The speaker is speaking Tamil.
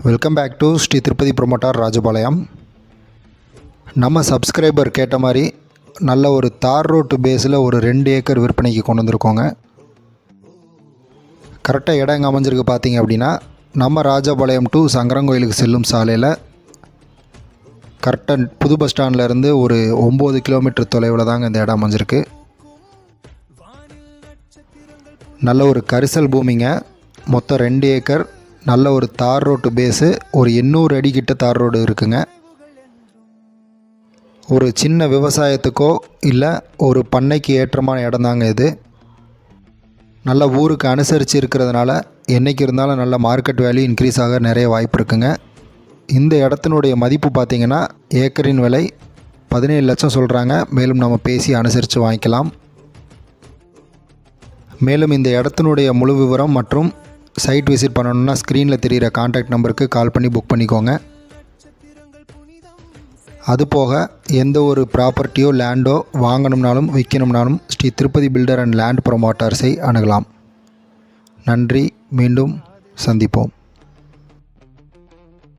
Welcome back to Sri Tirupati promoter Rajapalayam. நம்ம சப்ஸ்கிரைபர் கேட்ட மாதிரி நல்ல ஒரு தார் ரோட்டு பேஸில் ஒரு 2 ஏக்கர் விற்பனைக்கு கொண்டு வந்திருக்கோங்க. கரெக்டாக இடம் எங்கே அமைஞ்சிருக்கு பார்த்தீங்க அப்படின்னா, நம்ம ராஜபாளையம் டு சங்கரங்கோயிலுக்கு செல்லும் சாலையில் கரெக்டாக புது பஸ் ஸ்டாண்ட்லேருந்து ஒரு 9 கிலோமீட்டர் தொலைவில் தாங்க இந்த இடம் அமைஞ்சிருக்கு. நல்ல ஒரு கரிசல் பூமிங்க. மொத்தம் 2 ஏக்கர், நல்ல ஒரு தார் ரோட்டு பேஸு, ஒரு 800 அடி கிட்ட தார் ரோடு இருக்குங்க. ஒரு சின்ன விவசாயத்துக்கோ இல்லை ஒரு பண்ணைக்கு ஏற்றமான இடம் தாங்க இது. நல்ல ஊருக்கு அனுசரித்து இருக்கிறதுனால என்றைக்கு இருந்தாலும் நல்ல மார்க்கெட் வேல்யூ இன்க்ரீஸ் ஆக நிறைய வாய்ப்பு இருக்குங்க. இந்த இடத்தினுடைய மதிப்பு பார்த்திங்கன்னா ஏக்கரின் விலை 17 லட்சம் சொல்கிறாங்க. மேலும் நம்ம பேசி அனுசரித்து வாங்கிக்கலாம். மேலும் இந்த இடத்தினுடைய முழு விவரம் மற்றும் சைட் விசிட் பண்ணணுன்னா ஸ்க்ரீனில் தெரிகிற கான்டாக்ட் நம்பருக்கு கால் பண்ணி புக் பண்ணிக்கோங்க. அதுபோக எந்த ஒரு ப்ராப்பர்ட்டியோ லேண்டோ வாங்கணும்னாலும் விற்கணும்னாலும் Sri Tirupati builder and land ப்ரொமோட்டர்ஸை அணுகலாம். நன்றி. மீண்டும் சந்திப்போம்.